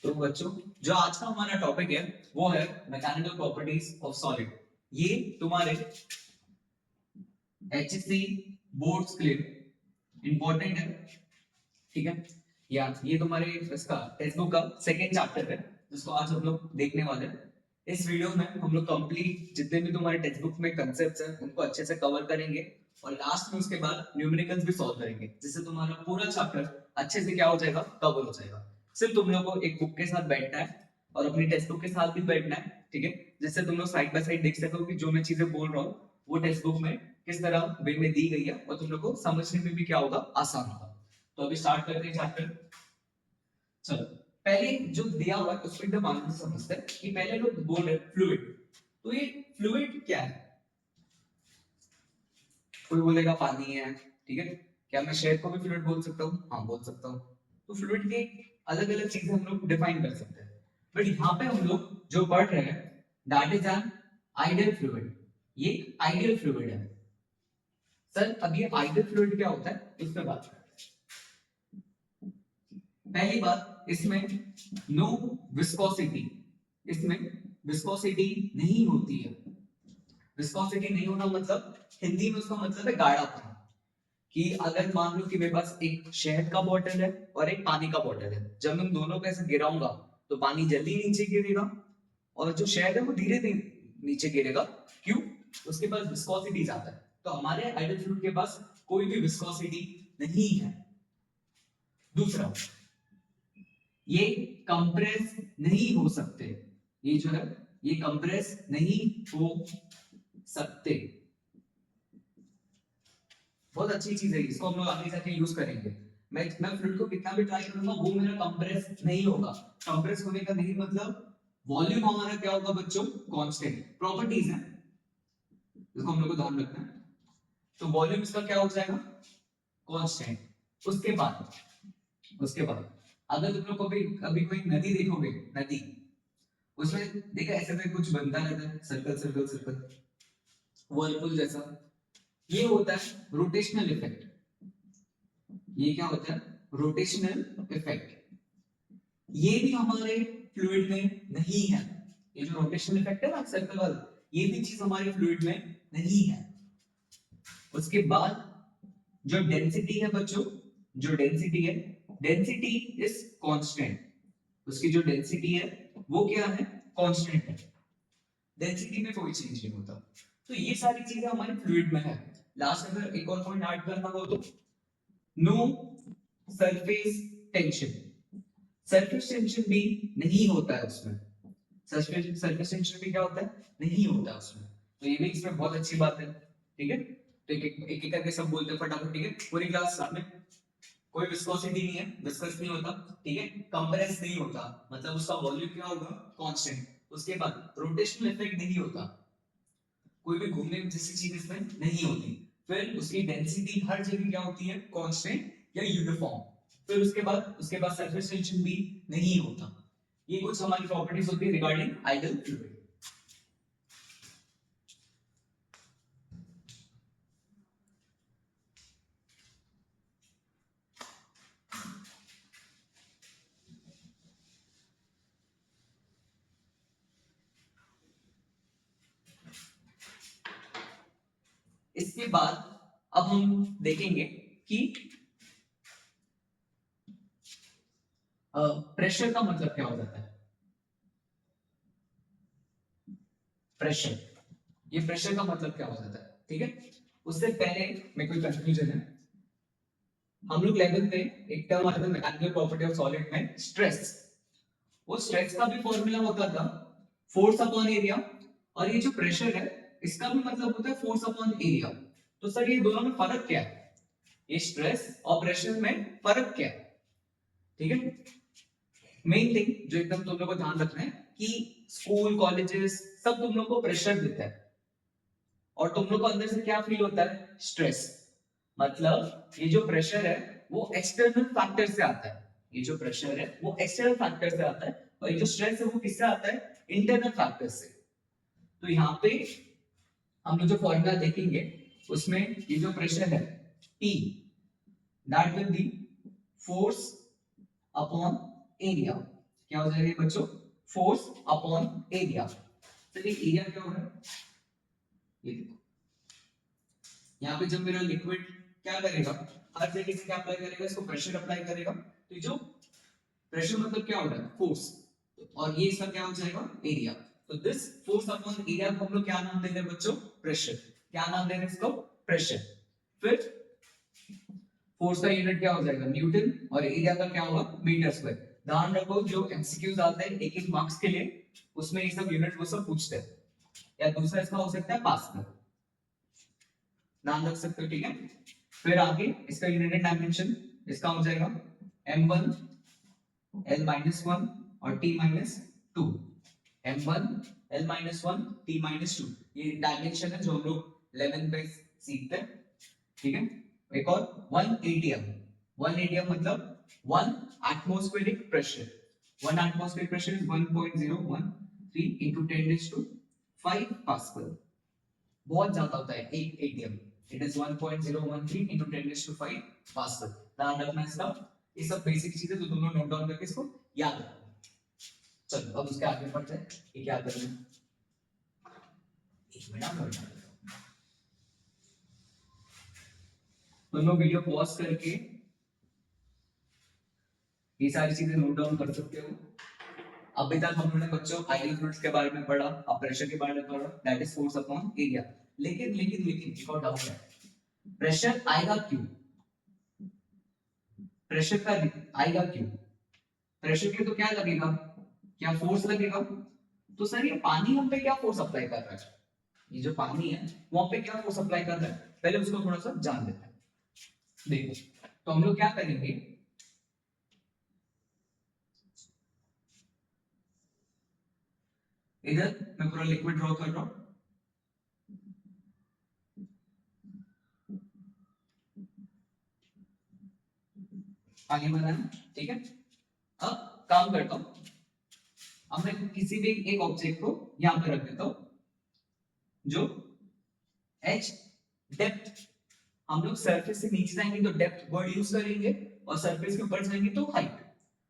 तो बच्चों जो आज का हमारा टॉपिक है वो है मैकेनिकल प्रॉपर्टीज ऑफ सॉलिड। ये तुम्हारे एचएससी बोर्ड्स के लिए इंपॉर्टेंट है, ठीक है। या ये तुम्हारे इसका टेक्स्ट बुक का सेकंड चैप्टर है जिसको आज हम लोग देखने वाले हैं। इस वीडियो में हम लोग कंप्लीट जितने भी तुम्हारे टेक्स्ट बुक में कांसेप्ट्स हैं उनको अच्छे से कवर करेंगे और लास्ट में उसके बाद न्यूमेरिकल्स भी सॉल्व करेंगे, जिससे तुम्हारा पूरा चैप्टर अच्छे से क्या हो जाएगा, कवर हो जाएगा। सिर्फ तुम लोगों को एक बुक के साथ बैठना है और अपनी टेक्स्ट बुक के साथ भी बैठना है, ठीक है, जिससे तुम लोग साइड बाय साइड देख सको कि जो मैं चीजें बोल रहा हूँ वो टेक्स्ट बुक में किस तरह वे में दी गई है और तुम लोग को समझने में भी क्या होगा, आसान होगा। तो अभी स्टार्ट करते हैं चैप्टर। चलो पहले जो दिया हुआ है उसको एकदम आनंद से समझते हैं कि पहले लोग बोल रहे फ्लूइड। तो ये फ्लूइड क्या है? कोई बोलेगा पानी है, ठीक है। क्या मैं शहद को भी फ्लूइड बोल सकता हूँ? हाँ बोल सकता हूँ। तो फ्लूइड की अलग अलग चीजें हम लोग डिफाइन कर सकते हैं, बट यहाँ पे हम लोग जो पढ़ रहे हैं that is an ideal fluid. ये आइडियल फ्लूइड है। सर अब ये आइडियल फ्लूइड क्या होता है इस पे बात करते हैं। पहली बात, इसमें नो विस्कोसिटी, इसमें विस्कोसिटी नहीं होती है। विस्कोसिटी नहीं होना मतलब हिंदी में उसका मतलब है गाढ़ापन। कि अगर मान लो कि मेरे पास एक शहद का बॉटल है और एक पानी का बॉटल है, जब मैं दोनों को ऐसे गिराऊंगा तो पानी जल्दी नीचे गिरेगा और जो शहद है वो धीरे धीरे नीचे गिरेगा। क्यों? उसके पास विस्कोसिटी ज्यादा है। तो हमारे आइडियल फ्लूइड के पास कोई भी विस्कोसिटी नहीं है। दूसरा, ये कंप्रेस नहीं हो सकते। ये जो है ये कंप्रेस नहीं हो सकते। बहुत अच्छी चीज है, इसको हम लोग आगे जाके यूज करेंगे। मैं फ्लूइड को कितना भी ट्राई करूंगा वो मेरा कंप्रेस नहीं होगा। कंप्रेस होने का नहीं मतलब वॉल्यूम हमारा क्या होगा बच्चों, कांस्टेंट। प्रॉपर्टीज है इसको हम लोग को ध्यान रखना है। तो वॉल्यूम इसका क्या हो जाएगा, कांस्टेंट। उसके बाद अगर तुम लोग कभी कभी कोई नदी देखोगे, नदी उसमें देखा ऐसे में कुछ बनता रहता है, सर्कल सर्कल सर्कल, वर्लपुल जैसा। ये होता है रोटेशनल इफेक्ट। ये क्या होता है, रोटेशनल इफेक्ट। ये भी हमारे फ्लूइड में नहीं है। ये जो रोटेशनल इफेक्ट है ना सर्कल वाला, ये भी चीज हमारे फ्लूइड में नहीं है। उसके बाद जो डेंसिटी है बच्चों, जो डेंसिटी है, डेंसिटी इज कांस्टेंट। उसकी जो डेंसिटी है वो क्या है, कांस्टेंट है। डेंसिटी में कोई चेंज नहीं होता। तो ये सारी चीजें हमारे फ्लूइड में है। लास्ट अगर एक और पॉइंट ऐड करना हो तो no surface tension. Surface tension भी नहीं होता है उसमें। सरफेस टेंशन भी क्या होता है, नहीं होता है उसमें। तो ये भी इसमें बहुत अच्छी बात है, ठीक है। तो एक एक करके सब बोलते हैं फटाफट, ठीक है। पूरी क्लास सामने, कोई विस्कोसिटी नहीं है, विस्कस नहीं होता, ठीक है। कंप्रेस नहीं होता मतलब उसका वॉल्यूम क्या होगा, कांस्टेंट। उसके बाद रोटेशनल इफेक्ट नहीं होता, कोई भी घूमने जैसी चीज इसमें नहीं होती। फिर उसकी डेंसिटी हर जगह क्या होती है, कांस्टेंट या यूनिफॉर्म। फिर उसके बाद सरफेस टेंशन भी नहीं होता। ये कुछ हमारी प्रॉपर्टीज होती है रिगार्डिंग आइडियल फ्लूइड। इसके बाद अब हम देखेंगे कि प्रेशर का मतलब क्या हो जाता है। प्रेशर, ये प्रेशर का मतलब क्या हो जाता है, ठीक है। उससे पहले मैं कोई कंफ्यूजन है, हम लोग लेवल पे एक टर्म आता था मैकेनिकल प्रॉपर्टी ऑफ सॉलिड में, स्ट्रेस। वो स्ट्रेस का भी फॉर्मूला होता था फोर्स अपॉन एरिया, और ये जो प्रेशर है इसका भी मतलब होता है फोर्स अपॉन एरिया। तो सर ये दोनों में फर्क क्या है, ये स्ट्रेस और प्रेशर में फर्क क्या है, ठीक है। मेन थिंग जो एकदम तुम लोग को ध्यान रखना है कि स्कूल कॉलेजेस सब तुम लोग को प्रेशर देता है और तुम लोग को अंदर से क्या फील होता है, स्ट्रेस। मतलब ये जो प्रेशर है वो एक्सटर्नल फैक्टर से आता है। ये जो प्रेशर है वो एक्सटर्नल फैक्टर से आता है और ये जो स्ट्रेस है वो किससे आता है, इंटरनल फैक्टर से। तो यहाँ पे हम लोग जो फॉर्मूला देखेंगे उसमें ये जो प्रेशर है P, that will be force upon area. क्या हो जाएगा बच्चों, फोर्स अपॉन एरिया। चलिए एरिया क्या हो रहा है, ये देखो यहाँ पे जब मेरा लिक्विड क्या करेगा, हर जगह से क्या अप्लाई करेगा, इसको प्रेशर अप्लाई करेगा, तो जो प्रेशर मतलब क्या हो रहा है, फोर्स, और ये इसका क्या हो जाएगा, एरिया। तो दिस फोर्स अपॉन एरिया को हम लोग क्या नाम दे रहे हैं बच्चों, प्रेशर। क्या नाम दे रहे हैं इसको, प्रेशर। फिर फोर्स का यूनिट क्या हो जाएगा, न्यूटन, और एरिया का क्या होगा, मीटर स्क्वायर। ध्यान रखो जो एमसीक्यूज आते हैं एक एक मार्क्स के लिए, उसमें ये सब यूनिट वो सब पूछते हैं। या दूसरा इसका हो सकता है पास्कल, नाम रख सकते हो, ठीक है। फिर आगे इसका यूनिट डायमेंशन, इसका हो जाएगा m1 l-1 और t-2। m1 l-1 t-2 ये डायमेंशन है जो हम लोग 11 पे सीखते हैं, ठीक है। एक और 1 atm, 1 atm मतलब 1 atmospheric pressure, 1 atmospheric pressure is 1.013 into 10 raised to 5 pascal। बहुत ज्यादा होता है एक atm, it is 1.013 into 10 raised to 5 pascal। ध्यान रखना इसका, ये सब बेसिक चीजें तो तुम लोग नोट डाउन करके इसको याद रखना। चलो अब उसके आगे बढ़ते हैं, ये क्या करना है, एक मिनट नोट डाउन। तुम लोग वीडियो पॉज करके ये सारी चीजें नोट डाउन कर सकते हो। अभी तक हम लोगों ने बच्चों आइडियल फ्लूइड्स के बारे में पढ़ा, अब प्रेशर के बारे में पढ़ा, that is force upon area. लेकिन लेकिन लेकिन एक और डाउट है, प्रेशर आएगा क्यों, प्रेशर का आएगा क्यों, प्रेशर के तो क्या लगेगा, क्या फोर्स लगेगा। तो सर ये पानी हम पे क्या फोर्स अप्लाई कर रहा है, ये जो पानी है वहां पे क्या फोर्स अप्लाई कर रहा है, पहले उसको थोड़ा सा जान लेते हैं। देखो तो हम लोग क्या करेंगे, इधर मैं पूरा लिक्विड ड्रॉ कर रहा हूं, आगे बढ़ाना, ठीक है। अब काम करता हूं, अब मैं किसी भी एक ऑब्जेक्ट को यहां पे रख देता हूं जो h डेप्थ, हम लोग सरफेस से नीचे जाएंगे तो डेप्थ वर्ड यूज करेंगे, और सरफेस के ऊपर जाएंगे तो हाइट,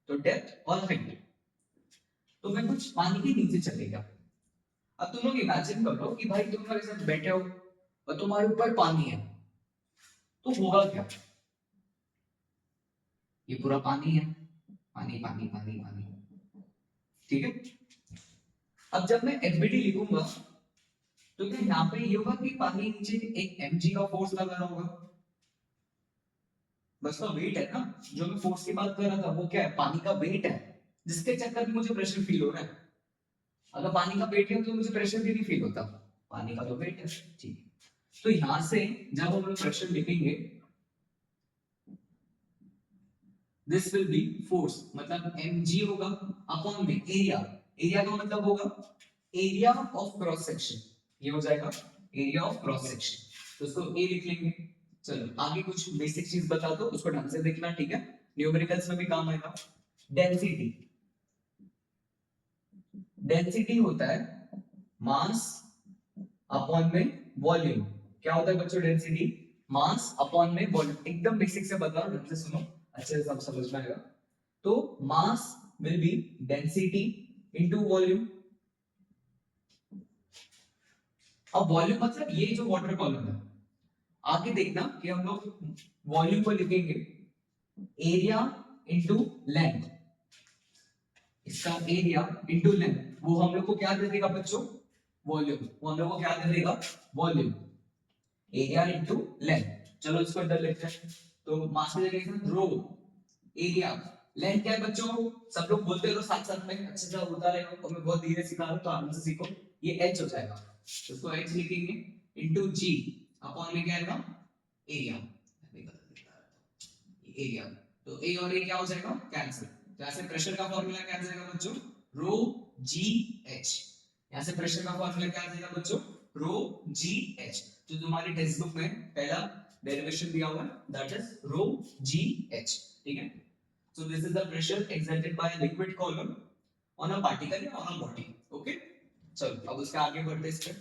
तो डेप्थ और हाइट। तो मैं कुछ पानी के नीचे चलेगा। अब तुम लोग इमेजिन कर लो कि भाई तुम मेरे साथ बैठे हो और तुम्हारे ऊपर पानी है, तो होगा क्या, ये पूरा पानी है, पानी पानी पानी पानी, ठीक है। अब जब मैं एफबीडी लिखूंगा तो क्या यहाँ पे ये होगा कि पानी नीचे एक mg का फोर्स लगा रहा होगा, बस का वेट है ना, जो मैं फोर्स की बात कर रहा था वो क्या है, पानी का वेट है, जिसके चक्कर में मुझे प्रेशर फील हो रहा है। अगर पानी का वेट है तो मुझे प्रेशर भी नहीं फील होता, पानी का तो वेट है, ठीक है। तो यहां से जब हम लोग प्रेशर लिखेंगे, दिस विल बी फोर्स, मतलब mg होगा अपॉन में एरिया, एरिया का मतलब होगा एरिया ऑफ क्रॉस सेक्शन, ये हो जाएगा एरिया ऑफ क्रॉस सेक्शन, तो इसको a लिख लेंगे। चलो आगे कुछ बेसिक चीज बता दो, उसको ढंग से देखना, ठीक है, न्यूमेरिकल्स में भी काम आएगा। डेंसिटी, डेंसिटी होता है मास अपॉन में वॉल्यूम। क्या होता है बच्चों डेंसिटी, मास अपॉन में वॉल्यूम, एकदम बेसिक से बता, ढंग से सुनो, अच्छे से सब समझ में आएगा। तो mass will be density into volume. अब वॉल्यूम मतलब ये जो वाटर कॉलम है, आगे देखना कि हम लोग वॉल्यूम को लिखेंगे एरिया इनटू लेंथ, इसका एरिया इनटू लेंथ, वो हम लोग को क्या दे देगा बच्चों, वॉल्यूम, वो हम लोग को क्या दे देगा, वॉल्यूम, एरिया इनटू लेंथ। चलो इसको इधर लिखते हैं, तो मास की जगह लिखना रो, एरिया, लेंथ क्या है बच्चों, सब लोग बोलते रहो साथ साथ में, अच्छे से होता रहेगा, और मैं बहुत धीरे सिखा रहा हूं तो आराम से सीखो। ये h हो जाएगा, तो इसको h लिखेंगे इनटू g, अपॉन में क्या आएगा, एरिया, एरिया, तो a और a क्या हो जाएगा, कैंसिल। तो ऐसे प्रेशर का फार्मूला क्या आ जाएगा बच्चों, रो जी एच, यहाँ से प्रेशर का फार्मूला क्या आ जाएगा बच्चों, रो जी एच, जो तुम्हारी टेक्स्ट बुक में पहला डेरिवेशन दिया हुआ है, that is rho g h, ठीक है। So this is the pressure exerted by a liquid column on a particle or on a body. Okay? चलो अब उसके आगे बढ़ते हैं इस पे।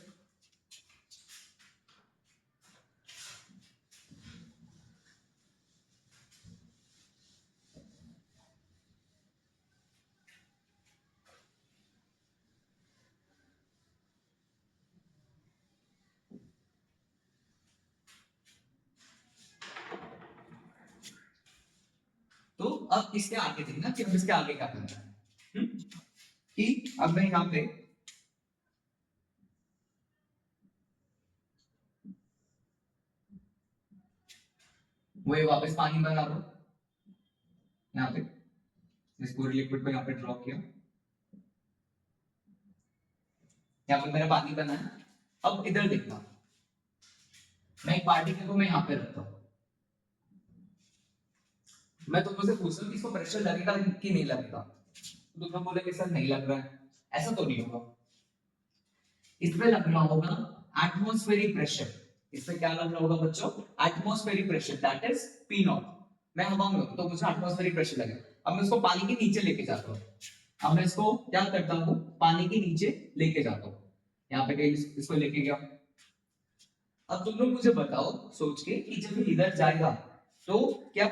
अब इसके आगे देखना कि अब इसके आगे क्या करना है। कि अब मैं यहाँ पे वही वापस पानी बना रहा हूँ, यहाँ पे इस पूरे लिक्विड को यहाँ पे ड्रॉ किया, यहाँ पे मेरा पानी बना है। अब इधर देखना, मैं एक पार्टिकल को मैं यहाँ पे रखता हूँ, मैं तुमसे पूछ रहा हूँ कि इसको प्रेशर लगेगा कि नहीं लगेगा, तो तुम बोले सर नहीं लग रहा है, ऐसा तो नहीं होगा। इसमें लग रहा होगा एटमॉस्फेरिक प्रेशर। इसमें क्या लग रहा होगा बच्चों? Atmospheric pressure, that is P not. मैं हवा में हूं तो मुझे एटमॉस्फेरिक प्रेशर लगेगा। अब मैं इसको पानी के नीचे लेके जाता हूँ, अब मैं इसको क्या करता हूँ, पानी के नीचे लेके जाता हूँ, यहाँ पे कहीं इसको लेके गया। अब तुम लोग मुझे बताओ सोच के कि जब ये इधर जाएगा तो क्या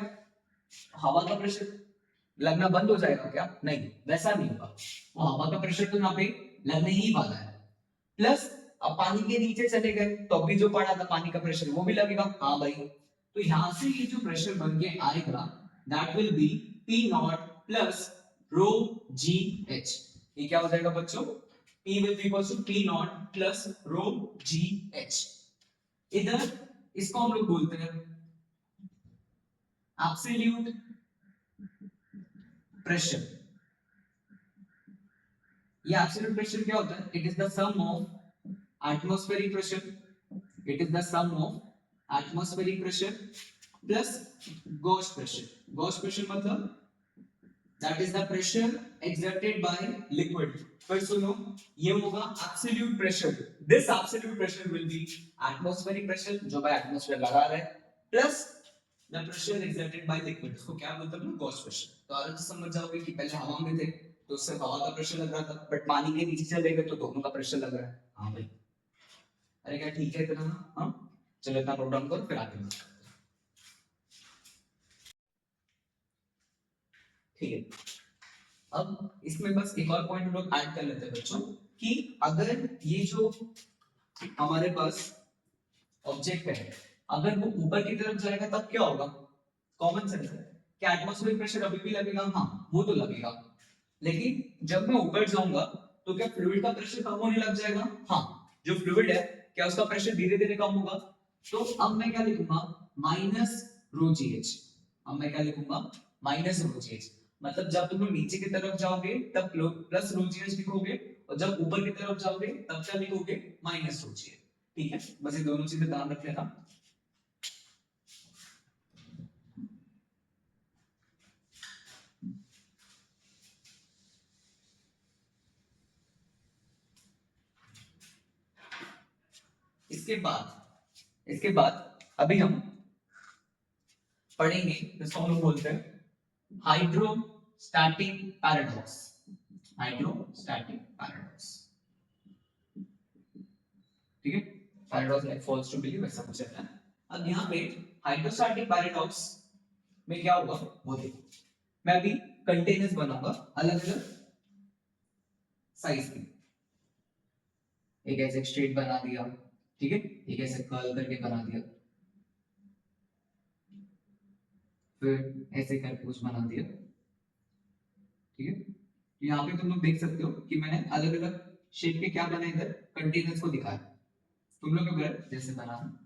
हवा का प्रेशर लगना बंद हो जाएगा क्या? नहीं, वैसा नहीं होगा। वो हवा का प्रेशर तो यहाँ पे लगने ही वाला है। प्लस अब पानी के नीचे चले गए तो अभी जो पड़ा था पानी का प्रेशर वो भी लगेगा। हाँ भाई, तो यहां से ये जो प्रेशर बन के आएगा that will be P not plus row g H. ये क्या हो जाएगा बच्चों? P will be equal to P naught plus rho g h। इधर इसको हम लोग बोलते हैं एब्सोल्यूट प्रेशर। ये एब्सोल्यूट प्रेशर क्या होता है? It is the sum of atmospheric pressure, it is the sum of atmospheric pressure plus gauge pressure. Gauge pressure मतलब that is the pressure exerted by liquid. फिर सुनो, ये होगा absolute pressure. This absolute pressure will be atmospheric pressure जो by atmosphere लगा रहा है plus the pressure exerted by liquid. इसको क्या बोलते हैं? Gauge pressure. तो आराम से समझ जाओगे कि पहले हवा में थे तो उससे हवा का प्रेशर लग रहा था, बट पानी के नीचे चले गए तो दोनों का प्रेशर लग रहा है। हाँ भाई, अरे क्या ठीक है इतना? हाँ चलो इतना नोट डाउन करो फिर आगे बात करते हैं। ठीक है, अब इसमें बस एक और पॉइंट हम लोग ऐड कर लेते हैं बच्चों कि अगर ये जो हमारे पास ऑब्जेक्ट है अगर वो ऊपर की तरफ जाएगा तब क्या होगा? कॉमन सेंस है, क्या एटमॉस्फेरिक प्रेशर अभी भी लगेगा? हाँ वो तो लगेगा, लेकिन जब मैं ऊपर जाऊंगा तो क्या फ्लूइड का प्रेशर कम होने लग जाएगा? हाँ, जो फ्लूइड है क्या उसका प्रेशर धीरे धीरे कम होगा? तो अब मैं क्या लिखूंगा? Minus rho g H. अब मैं क्या लिखूंगा? Minus rho g H. मतलब जब तुम लोग नीचे की तरफ जाओगे तब प्लस रो जी एच लिखोगे, और जब ऊपर की तरफ जाओगे तब क्या लिखोगे? Minus rho g h. ठीक है, बस ये दोनों चीजें ध्यान रख लेना। इसके बाद अभी हम पढ़ेंगे जिसको हम लोग बोलते हैं हाइड्रोस्टैटिक पैराडॉक्स। हाइड्रोस्टैटिक पैराडॉक्स, ठीक है, paradox like false to believe ऐसा कुछ है। अब यहाँ पे हाइड्रोस्टैटिक पैराडॉक्स में क्या होगा वो देखो। मैं अभी कंटेनर्स बनाऊंगा अलग अलग साइज के, एक ऐसे स्ट्रेट बना दिया, ठीक है, एक ऐसे कर्ल करके बना दिया, फिर ऐसे करके कुछ बना दिया, ठीक है। यहाँ पे तुम लोग देख सकते हो कि मैंने अलग अलग शेप के क्या बना इधर कंटेनर्स को दिखाया, तुम लोग अगर जैसे बनाना।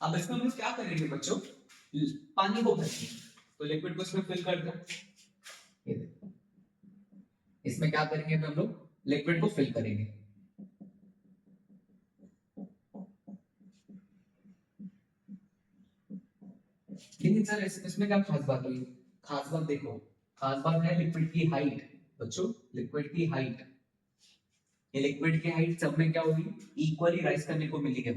अब इसमें हम लोग क्या करेंगे बच्चों? पानी को भरेंगे, तो लिक्विड को इसमें फिल कर दो। ये देखो, इसमें क्या करेंगे हम लोग? लिक्विड को फिल करेंगे। लेकिन सर इसमें क्या खास बात हुई? खास बात देखो, खास बात है लिक्विड की हाइट। बच्चों लिक्विड की हाइट, ये लिक्विड की हाइट सब में क्या होगी? इक्वली राइज करने को मिली है।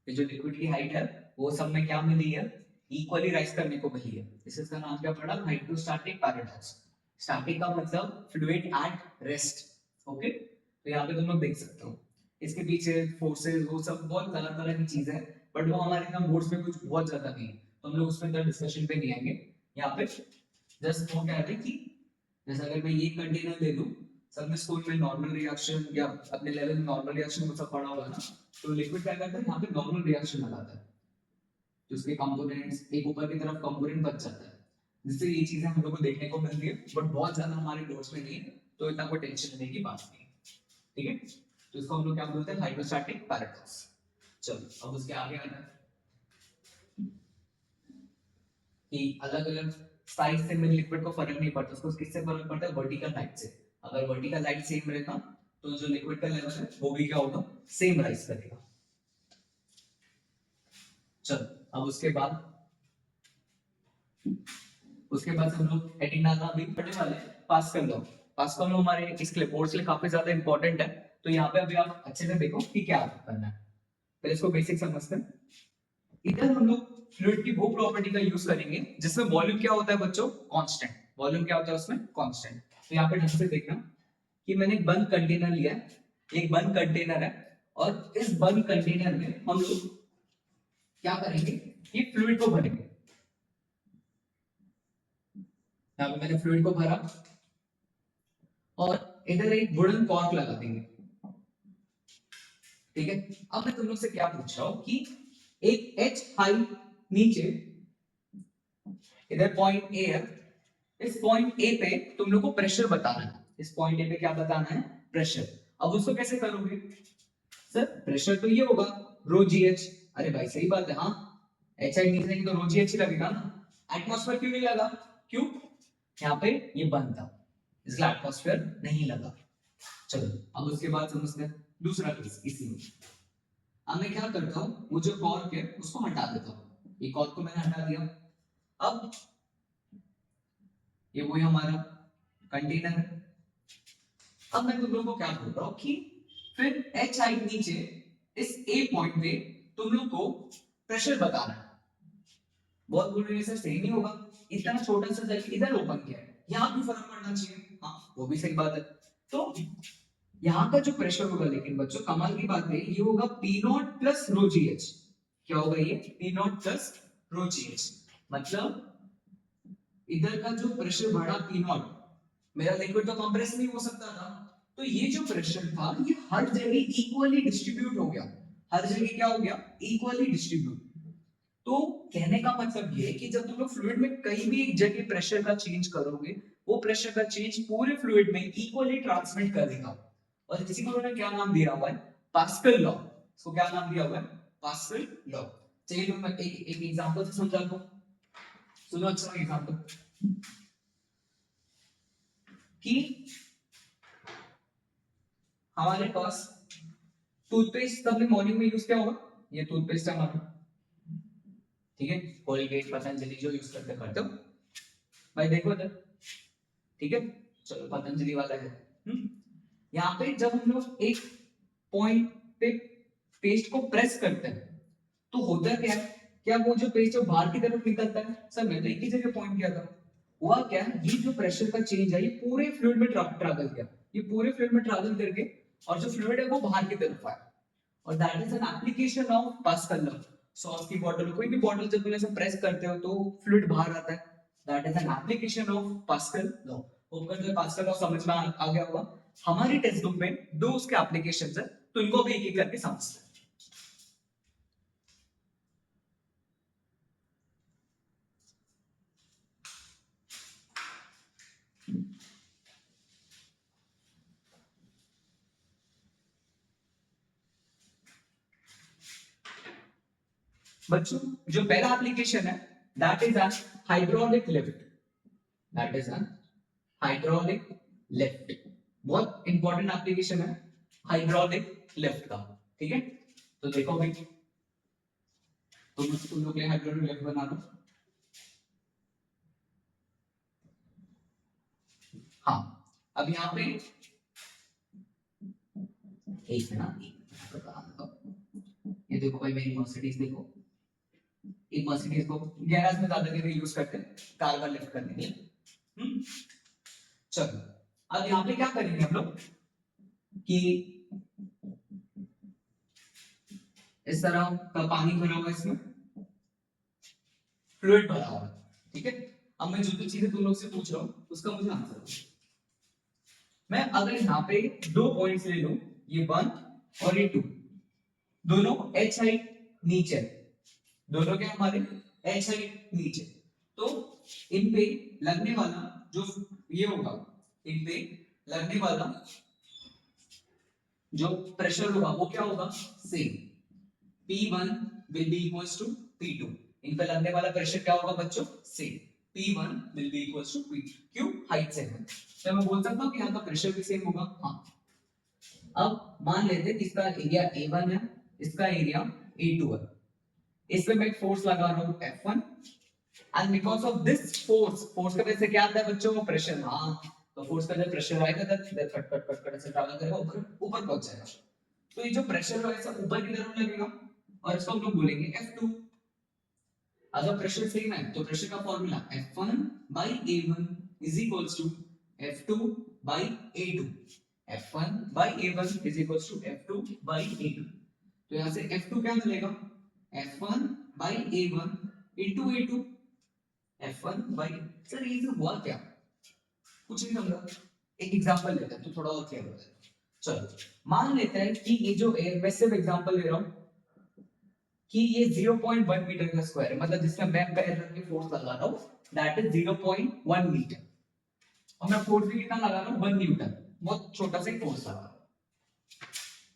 ये जो लिक्विड की हाइट है वो सब में क्या मिली है? इक्वली राइज करने को मिली है। इसका नाम क्या पड़ा? Hydrostatic paradox. स्टैटिक का मतलब फ्लूइड एट रेस्ट। ओके, तो यहाँ पे तुम लोग देख सकते हो इसके पीछे फोर्सेस वो सब बहुत तरह तरह की चीजें हैं, बट वो हमारे यहाँ बोर्ड्स में कुछ बहुत ज्यादा नहीं है, तो हम लोग उसमें इतना डिस्कशन पे नहीं आएंगे। यहाँ पे जस्ट वो कह रहे हैं कि जैसे अगर मैं ये कंटेनर ले लूं, सबने स्कूल में नॉर्मल रिएक्शन या अपने लेवल में नॉर्मल रिएक्शन वो सब पढ़ा होगा ना, तो लिक्विड क्या करता है यहाँ पे नॉर्मल रिएक्शन लगाता है, तो उसके कंपोनेंट्स एक ऊपर की तरफ कंपोनेंट बच जाता है। जिससे ये चीजें हम लोग को देखने को मिलती है, बट बहुत ज्यादा हमारे नोट्स में नहीं है, तो इतना कोई टेंशन लेने की बात नहीं है। ठीक है, तो इसको हम लोग क्या बोलते हैं, हाइड्रोस्टैटिक पैराडॉक्स। चलो अब उसके आगे आना है कि अलग अलग साइज से में लिक्विड को फर्क नहीं पड़ता, उसको किससे फर्क पड़ता है, वर्टिकल हाइट से। अगर वर्टिकल हाइट सेम रहता तो जो लिक्विड का लेवल है वो भी क्या होगा, सेम राइज करेगा। चलो अब उसके बाद हम लोग हेडिंग डालना भी पढ़ने वाले हैं, पास्कल लॉ। पास्कल लॉ हमारे इस बोर्ड के लिए काफी ज्यादा इंपॉर्टेंट है, तो यहाँ पे अभी आप अच्छे से देखो कि क्या करना है। पहले इसको बेसिक समझते हैं। इधर हम लोग फ्लूइड की वो प्रॉपर्टी का यूज करेंगे जिसमें वॉल्यूम क्या होता है बच्चों, कांस्टेंट। वॉल्यूम क्या होता है उसमें, कांस्टेंट। तो यहाँ पे ढंग से देखना कि मैंने एक बंद कंटेनर लिया है, एक बंद कंटेनर है, और इस बंद कंटेनर में हम लोग क्या करेंगे, ये फ्लूइड को भरेंगे। यहाँ पे मैंने फ्लूइड को भरा और इधर एक वुडन कॉर्क लगा देंगे। ठीक है, अब मैं तुम लोग से क्या पूछ रहा हूं कि एक एच हाई नीचे, इधर पॉइंट ए है, इस पॉइंट ए पे तुम लोग को प्रेशर बताना है। इस पॉइंट ए पे क्या बताना है, प्रेशर। अब उसको कैसे करोगे सर, प्रेशर तो ये होगा रो जी एच। अरे भाई सही बात है, हाँ एच आई नीचे तो रो जी एच ही लगेगा ना। एटमॉस्फेयर क्यों नहीं लगा, क्यों, यहाँ पे ये बंद था इसलिए एटमॉस्फेयर नहीं लगा। चलो अब उसके बाद समझते हैं दूसरा केस। इसी में अब मैं क्या करता हूँ, वो जो कॉर्क है उसको हटा देता हूँ। ये कॉर्क को मैंने हटा दिया। अब ये वही हमारा कंटेनर है। अब मैं तुम लोगों को क्या बोल रहा हूँ कि फिर एच आई नीचे इस ए पॉइंट पे तुम लोग को प्रेशर बताना है। बहुत बोल रहे हैं सर सही नहीं होगा, इतना छोटा सा जगह इधर ओपन किया है, यहाँ भी फर्क पड़ना चाहिए। हाँ वो भी सही बात है। तो यहाँ का जो प्रेशर होगा, लेकिन बच्चों कमाल की बात है, ये होगा P not plus row g H. क्या होगा ये, P not plus row g H. मतलब इधर का जो प्रेशर बढ़ा पी नॉट, मेरा लिक्विड तो कंप्रेस नहीं हो सकता था, तो ये जो प्रेशर था ये हर जगह इक्वली डिस्ट्रीब्यूट हो गया। हर जगह क्या हो गया, इक्वली डिस्ट्रीब्यूट। तो कहने का मतलब ये है कि जब तुम लोग फ्लूइड में कहीं भी एक जगह प्रेशर का चेंज करोगे, वो प्रेशर का चेंज पूरे फ्लूइड में इक्वली ट्रांसमिट करेगा। और इसी को उन्होंने क्या नाम दिया हुआ है, पास्कल लॉ। इसको क्या नाम दिया हुआ है, पास्कल लॉ। चलिए मैं एक एग्जांपल से समझाता हूं, सुनो अच्छा एग्जांपल कि हमारे पास टूथपेस्ट सबने मॉर्निंग में यूज किया होगा, ये टूथपेस्ट है हमारा, ठीक है, कोलगेट पतंजलि जो यूज करते हो भाई, देखो इधर, ठीक है, चलो पतंजलि वाला है। यहाँ पे जब हम लोग एक पॉइंट पे पेस्ट को प्रेस करते हैं तो होता क्या है, क्या वो जो पेस्ट जो बाहर की तरफ निकलता है, सर मैं तो एक ही जगह पॉइंट किया था, हुआ क्या, ये जो प्रेशर का चेंज है ये पूरे फ्लूइड में ट्रैवल किया, ये पूरे फ्लूइड में ट्रैवल करके और जो फ्लूइड है वो बाहर की तरफ आया, और that is an application of pascal law. Sauce की बॉटल, कोई भी बॉटल जब तुम ऐसे प्रेस करते हो तो फ्लूइड बाहर आता है, that is an application of pascal law. होकर जो पास्कल लॉ समझ में आ गया होगा। हमारी टेक्स्ट बुक में दो उसके एप्लीकेशंस है, तो इनको भी एक एक करके समझते हैं। बच्चों जो पहला एप्लीकेशन है that is an hydraulic lift, that is an hydraulic lift. बहुत इंपॉर्टेंट एप्लीकेशन है हाइड्रोलिक लिफ्ट का, ठीक है। तो देखो भाई, तुम लोग हाइड्रोलिक लिफ्ट बना लो। हाँ अब यहाँ पे एक ना, ये देखो भाई मेरी मर्सिडीज देखो, एक मर्सिडीज को गैराज में ज्यादा करके यूज करते हैं कार लिफ्ट करने के लिए। चलो अब यहाँ पे क्या करेंगे हम लोग कि इस तरह का पानी भरा हुआ, इसमें फ्लूइड भरा हुआ, ठीक है। अब मैं जो जो चीजें तुम लोग से पूछ रहा हूँ उसका मुझे आंसर दो। मैं अगर यहाँ पे दो पॉइंट्स ले लूं, ये 1 और ये 2, दोनों एच हाइट नीचे, दोनों के हमारे एच हाइट नीचे, तो इन पे लगने वाला जो ये होगा, इन पे लगने वाला जो प्रेशर होगा वो क्या होगा, same P1 will be equals to P2। इन पे लगने वाला प्रेशर क्या होगा बच्चों, same P1 will be equals to P2। क्यों, हाइट सेम है, तो मैं बोल सकता हूँ कि यहाँ का प्रेशर भी सेम होगा। हाँ, अब मान लेते हैं कि इसका एरिया A1 है, इसका एरिया A2 है, इस पे मैं फोर्स लगा रहा हूँ F1 and because of this force की वजह से क्या आता है बच्चों, वो प्रेशर। हाँ, तो फोर्स का जब प्रेशर आएगा तब कट कट कट कट ऐसे ट्रैवल करेगा, ऊपर पहुंच जाएगा। तो ये जो प्रेशर है ऐसा ऊपर की तरफ लगेगा और इसको हम लोग बोलेंगे F2। अगर प्रेशर सेम है तो प्रेशर का formula F1 by A1 is equals to F2 by A2। F1 by A1 is equals to F2 by A2। तो यहाँ से F2 क्या मिलेगा, F1 by A1 into A2। F1 by, sir ये जो हुआ क्या, कुछ नहीं समझा, एक एग्जांपल लेते हैं तो थोड़ा और क्लियर हो जाएगा। चलो मान लेते हैं कि ये जो एयर, मैं सिर्फ एग्जांपल ले रहा हूँ कि ये 0.1 मीटर का स्क्वायर है, मतलब जिसमें मैं पैर रख के फोर्स लगा रहा हूँ दैट इज 0.1 मीटर, और मैं फोर्स भी कितना लगा रहा हूँ 1 न्यूटन, बहुत छोटा सा फोर्स लगा रहा हूँ।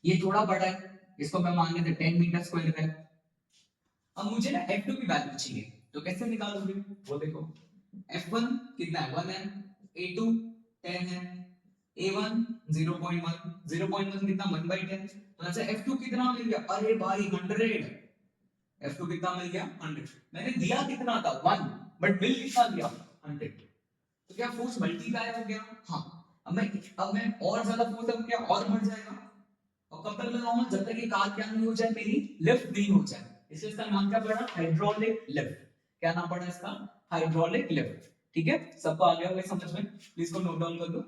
ये थोड़ा बड़ा है, इसको मैं मान लेते 10 मीटर स्क्वायर का। अब मुझे ना F2 की वैल्यू चाहिए, तो कैसे निकालोगे, वो देखो F1 कितना है 1 है, A2 10 है, A1 0.1, 0.1 कितना 1/10, तो ऐसे F2 कितना मिल गया, अरे भाई 100। F2 कितना मिल गया 100, मैंने दिया कितना था 1 बट मिल कितना दिया 100, तो क्या फोर्स मल्टीप्लाई हो गया। हाँ, अब मैं और ज्यादा फोर्स अब क्या और बढ़ जाएगा, और कब तक लगाऊंगा, जब तक ये कार क्या नहीं हो जाए, मेरी लिफ्ट नहीं हो जाए, इसलिए इसका नाम क्या पड़ा, हाइड्रोलिक लिफ्ट। क्या नाम पड़ा इसका, हाइड्रोलिक लिफ्ट। ठीक है, सबको आ गया होगा समझ में, प्लीज को नोट डाउन कर दो।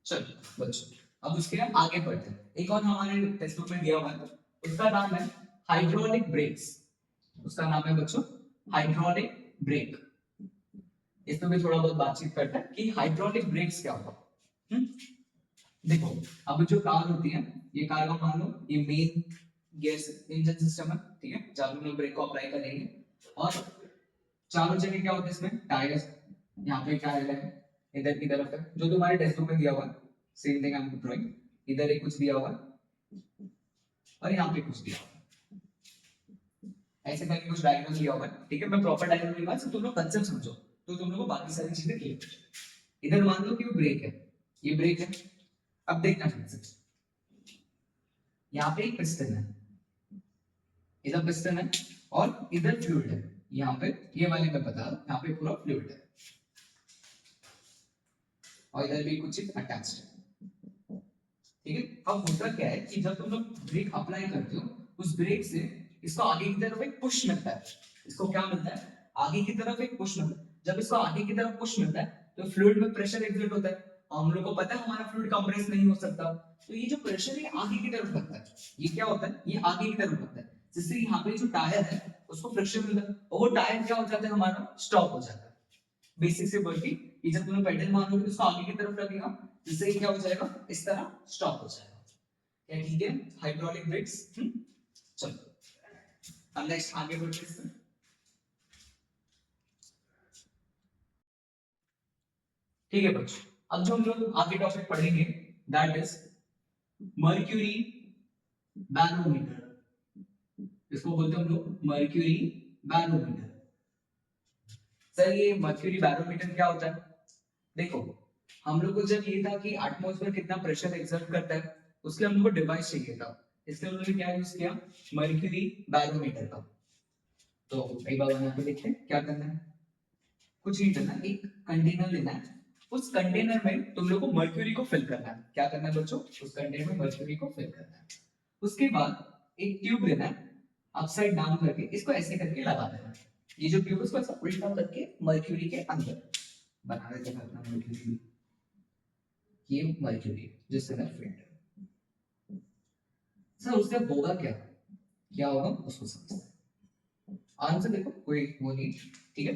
चलो बच्चों, अब उसके आगे बढ़ते हैं। एक और हमारे टेक्स्ट बुक में दिया हुआ है, उसका नाम है हाइड्रोलिक ब्रेक्स। उसका नाम है बच्चों हाइड्रोलिक ब्रेक। इस पे भी थोड़ा बहुत बातचीत करते हैं कि हाइड्रोलिक ब्रेक्स क्या होता है। देखो, अब जो कार होती है, ये कार का मान लो ये मेन गियर इंजन सिस्टम है, ठीक है, जहां हम लोग ब्रेक को अप्लाई करेंगे, और चारों जगह क्या होता है इसमें, टायर्स। यहाँ पे टायर है, इधर की तरफ है जो तुम्हारे टेक्स्ट बुक में दिया हुआ है, same thing I am drawing, इधर एक कुछ दिया हुआ है और यहाँ पे कुछ दिया हुआ है, ऐसे करके कुछ डायग्राम दिया हुआ है। ठीक है, मैं प्रॉपर डायग्राम दूंगा तो तुम लोग कंसेप्ट समझो, तो तुम लोगों को बाकी सारी चीजें क्लियर। इधर मान लो कि वो ब्रेक है, ये ब्रेक है। अब देखना फ्रेंड्स, यहाँ पे एक पिस्टन है, इधर पिस्टन है और इधर फ्लूइड है। यहाँ पे ये वाले में बता रहा, यहाँ पे पूरा फ्लूइड है और इधर भी कुछ चीज अटैच्ड है। ठीक है, अब होता क्या है कि जब तुम लोग ब्रेक अप्लाई करते हो, उस ब्रेक से इसको आगे की तरफ एक पुश मिलता है। इसको क्या मिलता है, आगे की तरफ एक पुश मिलता है। जब इसको आगे की तरफ पुश मिलता है तो फ्लूइड में प्रेशर एक्सर्ट होता है, और हम लोग को पता है हमारा फ्लूइड कंप्रेस नहीं हो सकता, तो ये जो प्रेशर है आगे की तरफ लगता है। ये क्या होता है, ये आगे की तरफ लगता है, जिससे यहाँ पे जो टायर है उसको फ्रिक्शन मिलता है, और वो टायर क्या हो जाता है, हमारा स्टॉप हो जाता है। बेसिक से वर्किंग, ये जब तुम पेडल मारोगे तो उसको आगे की तरफ लगेगा, जिससे क्या हो जाएगा, इस तरह स्टॉप हो जाएगा। क्या ठीक है, हाइड्रोलिक ब्रेक्स। चलो अब नेक्स्ट आगे बढ़ते हैं। ठीक है बच्चों, अब जो हम लोग आगे टॉपिक पढ़ेंगे दैट इज मर्क्यूरी बैरोमीटर। इसको बोलते हैं हम लोग मर्क्यूरी बैरोमीटर। सर ये मर्क्यूरी बैरोमीटर क्या होता है, देखो हम लोग को जब ये था कि एटमॉस्फेयर कितना प्रेशर एक्सर्ट करता है, उसके हम लोग को डिवाइस चाहिए था, इसलिए उन्होंने क्या यूज किया, मर्क्यूरी बैरोमीटर का। तो एक बार यहाँ पे देखते हैं क्या करना है, कुछ नहीं करना, एक कंटेनर लेना है, उस कंटेनर में तुम लोग को मर्क्यूरी को फिल करना है। क्या करना है बच्चों, उस कंटेनर में मर्क्यूरी को फिल करना है। उसके बाद एक ट्यूब लेना है, अपसाइड डाउन करके इसको ऐसे करके लगा देना है। ये जो ट्यूब है उसको ऐसा उल्टा करके मर्क्यूरी के अंदर, बना देते हैं अपना मर्क्यूरी, ये मर्क्यूरी जिससे मैं फ्रेंड सर उससे होगा क्या, क्या होगा उसको समझते हैं। आंसर देखो कोई वो नहीं, ठीक है।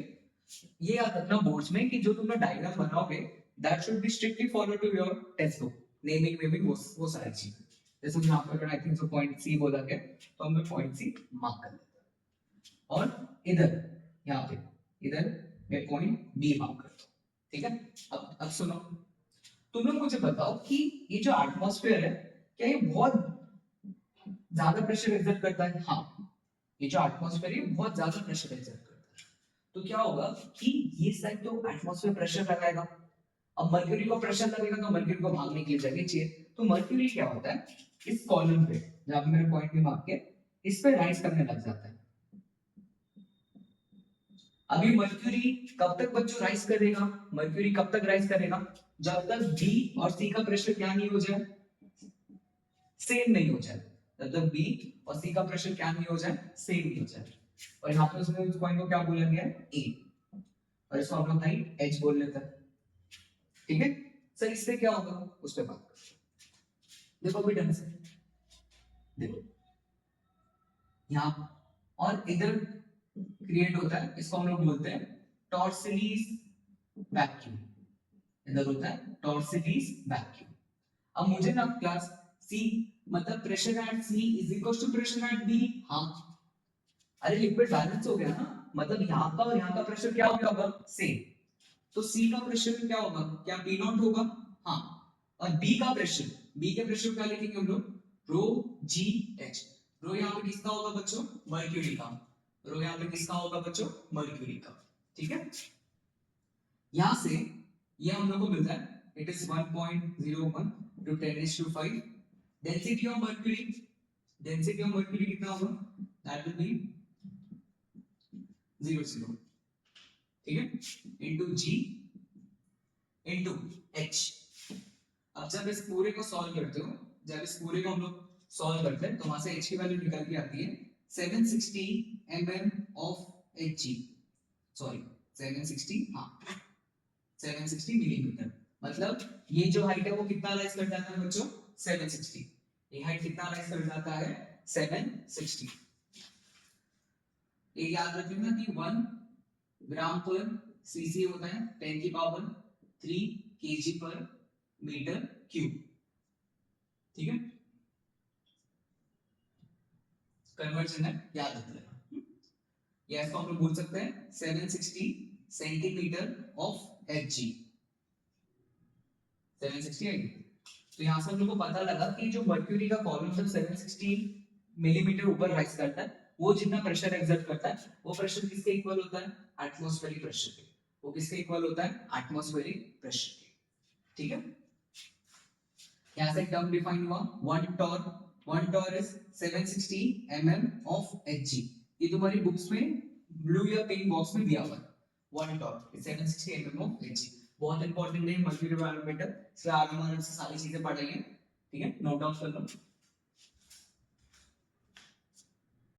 ये याद रखना बोर्ड्स में कि जो तुम डायग्राम बनाओगे that should be strictly follow to your text book, naming वेमिंग वो सारी चीजें। जैसे यहाँ पर आई थिंक सो पॉइंट सी बोला गया तो हम पॉइंट सी मार्क कर लेते हैं, और इधर यहाँ पे इधर मैं पॉइंट बी मार्क करता हूँ, ठीक है। अब सुनो, तुम लोग मुझे बताओ कि ये जो एटमॉस्फेयर है क्या ये बहुत ज्यादा प्रेशर एक्सर्ट करता है? हाँ, ये जो एटमॉस्फेयर है बहुत ज्यादा प्रेशर एक्सर्ट करता है। तो क्या होगा कि ये साइड तो एटमॉस्फेयर प्रेशर लगाएगा, अब मर्क्यूरी को प्रेशर लगेगा तो मर्क्यूरी को भागने के लिए जगह चाहिए। तो मर्क्यूरी क्या होता है, इस कॉलम पे जहां पे मेरे पॉइंट भी मार्क किया इस पे राइज करने लग जाता है। अभी मर्क्यूरी कब तक बच्चों राइज करेगा? मर्क्यूरी कब तक राइज करेगा? जब तक बी और सी का प्रेशर क्या नहीं हो जाए, सेम नहीं हो जाए। जब तक बी और सी का प्रेशर क्या नहीं हो जाए, सेम नहीं हो जाए। और यहाँ पे उसने उस पॉइंट को क्या बोला गया है, ए, और इसको हम लोग भाई एच बोल लेते हैं, ठीक है। सर इससे क्या होगा उस पे बात करते। देखो अभी ढंग से देखो, यहाँ और इधर क्रिएट होता है, इसको हम लोग बोलते हैं टॉर्सिलीज वैक्यूम। इधर होता है टॉर्सिलीज वैक्यूम। अब मुझे ना क्लास सी मतलब pressure at C is equal to pressure at B, हाँ अरे लिक्विड बैलेंस हो गया ना, मतलब यहाँ का और यहाँ का प्रेशर क्या हो गया होगा, सेम। तो सी का प्रेशर क्या होगा, क्या पी नॉट होगा? हाँ। और बी का प्रेशर, बी के प्रेशर क्या लिखेंगे हम लोग, रो जी एच। रो यहाँ पे किसका होगा बच्चों, मर्क्यूरी का। रो यहाँ पे किसका होगा बच्चों, मर्क्यूरी का, ठीक है। यहां से ये हम लोग को मिलता है it is 1.01 to 10⁵. Density of mercury, density of mercury कितना होगा, दैट विल बी 0 ठीक है, इनटू जी इनटू एच। अब जब इस पूरे को सॉल्व करते हो, जब इस पूरे को हम लोग सॉल्व करते हैं तो वहां से h की वैल्यू निकल के आती है 760 mm ऑफ Hg, सॉरी 760, हाँ 760 मिलीमीटर। मतलब ये जो हाइट है वो कितना राइज कर जाता है बच्चों, 760। ये हाइट कितना राइज कर जाता है, 760। ये याद रखना कि 1 ग्राम पर सीसी होता है 10 की पावर 3 kg पर मीटर क्यूब, ठीक है। कन्वर्जन है, याद रखना। या इसको हम लोग बोल सकते हैं 760 सेंटीमीटर ऑफ Hg, 760 है। तो यहां से हम लोग को पता लगा कि जो मर्क्यूरी का कॉलम जब 760 मिलीमीटर ऊपर राइज करता है वो जितना प्रेशर एक्सर्ट करता है वो प्रेशर किसके इक्वल होता है, एटमॉस्फेरिक प्रेशर के। वो किसके इक्वल होता है, एटमॉस्फेरिक प्रेशर के, ठीक है। यहां से टर्म डिफाइन हुआ, 1 torr is 760 mm of Hg। ये तुम्हारी बुक्स में ब्लू या पिंक बॉक्स में दिया हुआ है, 1 torr is 760 mm of Hg। बहुत इंपॉर्टेंट है मर्क्यूरी बैरोमीटर, इसलिए आगे हम से सारी चीजें पढ़ेंगे, ठीक है, नोट डाउन कर लो।